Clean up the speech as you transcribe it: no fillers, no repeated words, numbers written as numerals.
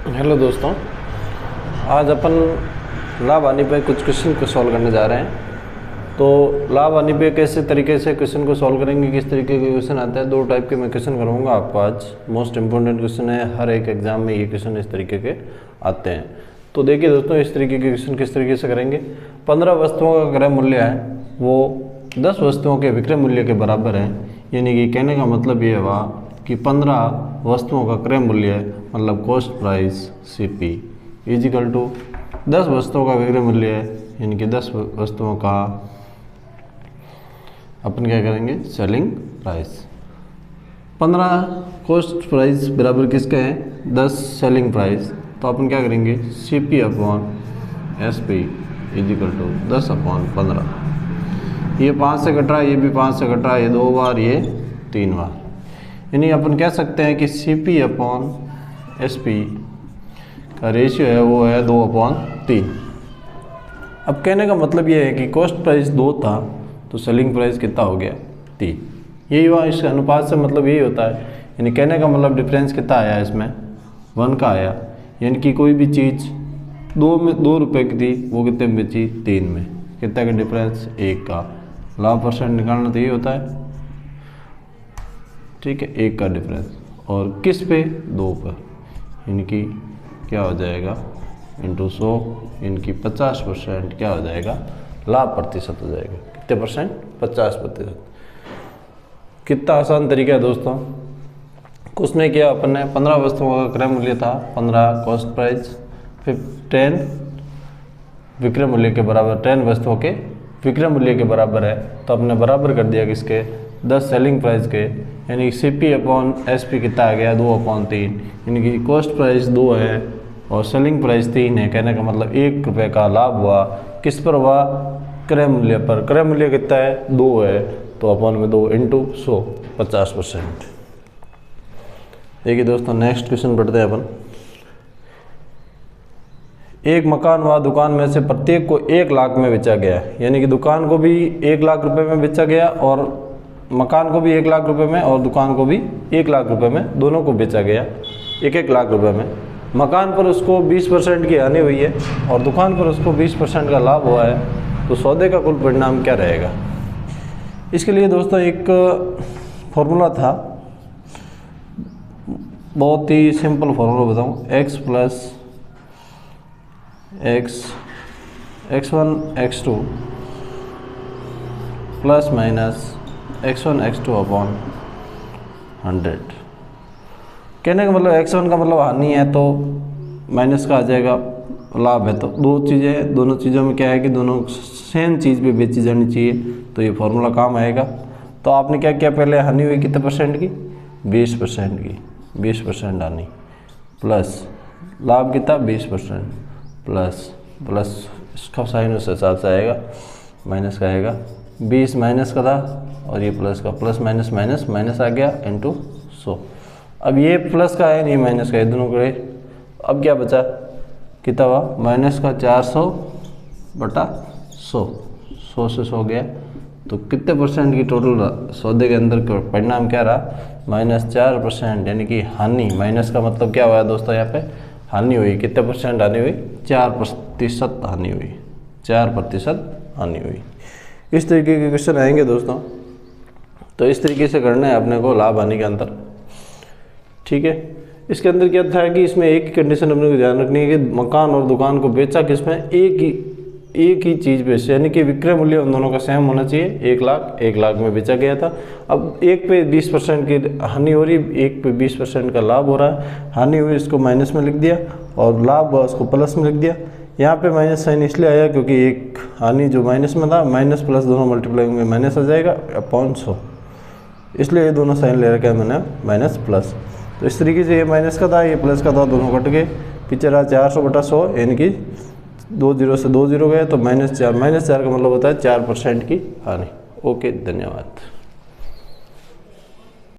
Hello दोस्तों, आज अपन लाभ हानि पे कुछ क्वेश्चन को सॉल्व करने जा रहे हैं। तो लाभ हानि पे कैसे तरीके से क्वेश्चन को सॉल्व करेंगे, किस तरीके के क्वेश्चन आते हैं, दो टाइप के मैं क्वेश्चन करूँगा आपको आज। मोस्ट इंपॉर्टेंट क्वेश्चन है, हर एक एग्जाम में ये क्वेश्चन इस तरीके के आते हैं। तो देखिए दोस्तों, इस तरीके के क्वेश्चन किस तरीके से करेंगे। 15 वस्तुओं का क्रय मूल्य है वो 10 वस्तुओं के विक्रय मूल्य के बराबर है। यानी कि कहने का मतलब ये हुआ कि 15 वस्तुओं का क्रय मूल्य मतलब cost price CP is equal to 10 वस्तुओं का विक्रय मूल्य है, यानी कि 10 वस्तुओं का अपन क्या करेंगे, सेलिंग प्राइस। 15 कॉस्ट प्राइस बराबर किसके हैं, 10 सेलिंग प्राइस। तो अपन क्या करेंगे, CP upon SP is equal to 10 upon 15। ये 5 से कट रहा है, ये भी 5 से कट रहा है, ये 2 बार, ये 3 बार। यानी अपन कह सकते हैं कि CP अपॉन SP का रेशियो है वो है 2/3। अब कहने का मतलब ये है कि कॉस्ट प्राइस 2 था तो सेलिंग प्राइस कितना हो गया, 3। यही हुआ, इस अनुपात से मतलब यही होता है। यानी कहने का मतलब डिफरेंस कितना आया इसमें, 1 का आया। यानी कि कोई भी चीज़ 2 रुपये की थी वो कितने में बेची, 3 में। कितना का डिफरेंस, 1 का। लाभ परसेंट निकालना तो यही होता है, ठीक है, 1 का डिफरेंस। और किस पे, 2 पर। इनकी क्या हो जाएगा, इंटू 100, इनकी 50% क्या हो जाएगा, लाभ प्रतिशत हो जाएगा। कितने परसेंट, 50%। कितना आसान तरीका है दोस्तों। कुछ नहीं किया अपन ने, 15 वस्तुओं का क्रय मूल्य था 15 कॉस्ट प्राइस, फिर 10 विक्रय मूल्य के बराबर, 10 वस्तुओं के विक्रय मूल्य के बराबर है। तो अपने बराबर कर दिया किसके, 10 सेलिंग प्राइस के। यानी CP अपॉन SP कितना आ गया, 2/3। यानी कि कॉस्ट प्राइस 2 है और सेलिंग प्राइस 3 है। कहने का मतलब 1 रुपये का लाभ हुआ। किस पर हुआ, क्रय मूल्य पर। क्रय मूल्य कितना है, 2 है, तो अपॉन में 2 इंटू 100, 50%। देखिए दोस्तों, नेक्स्ट क्वेश्चन पढ़ते हैं अपन। एक मकान व दुकान में से प्रत्येक को 1 लाख में बेचा गया। यानी कि दुकान को भी 1 लाख रुपए में बेचा गया और मकान को भी 1 लाख रुपए में और दुकान को भी 1 लाख रुपए में, दोनों को बेचा गया 1-1 लाख रुपए में। मकान पर उसको 20% की हानि हुई है और दुकान पर उसको 20% का लाभ हुआ है। तो सौदे का कुल परिणाम क्या रहेगा। इसके लिए दोस्तों एक फॉर्मूला था, बहुत ही सिंपल फॉर्मूला बताऊँ। x plus x1 x2 plus minus x1 x2 upon 100। कहने का मतलब x1 का मतलब हानि है तो माइनस का आ जाएगा, लाभ है तो दो चीज़ें, दोनों चीज़ों में क्या है कि दोनों सेम चीज़ पे बेची जानी चाहिए, तो ये फॉर्मूला काम आएगा। तो आपने क्या किया, पहले हानि हुई कितने परसेंट की, 20% की, 20% हानि, प्लस लाभ कितना 20%, प्लस इसका साइन उस हिसाब से आएगा, माइनस का आएगा। 20 माइनस का था और ये प्लस का, प्लस माइनस माइनस माइनस आ गया इंटू 100। अब ये प्लस का है नहीं, माइनस का है, दोनों को। अब क्या बचा, कितना हुआ, माइनस का 400/100, 100 से 100 गया। तो कितने परसेंट की टोटल सौदे के अंदर परिणाम क्या रहा, -4%। यानी कि हानि, माइनस का मतलब क्या हुआ दोस्तों, यहाँ पे हानि हुई। कितने परसेंट हानि हुई, 4% हानि हुई, 4% हानि हुई। इस तरीके के क्वेश्चन आएंगे दोस्तों। तो इस तरीके से करना है अपने को लाभ हानि के अंदर, ठीक है। इसके अंदर क्या था कि इसमें एक ही कंडीशन अपने को ध्यान रखनी है कि मकान और दुकान को बेचा किसमें, एक ही चीज़ पे, यानी कि विक्रय मूल्य उन दोनों का सेम होना चाहिए। 1 लाख में बेचा गया था। अब एक पे 20% की हानि हो रही, एक पे 20% का लाभ हो रहा है। हानि हुई इसको माइनस में लिख दिया और लाभ हुआ उसको प्लस में लिख दिया। यहाँ पे माइनस साइन इसलिए आया क्योंकि एक हानि जो माइनस में था, माइनस प्लस दोनों मल्टीप्लाई में माइनस आ जाएगा अपॉन 100, इसलिए ये दोनों साइन ले रखा है मैंने, माइनस प्लस। तो इस तरीके से ये माइनस का था, ये प्लस का था, दोनों कट गए। पीछे रहा 400/100, यानी कि 2 0 से 2 0 गए, तो -4 का मतलब होता है 4% की हानि। ओके, धन्यवाद।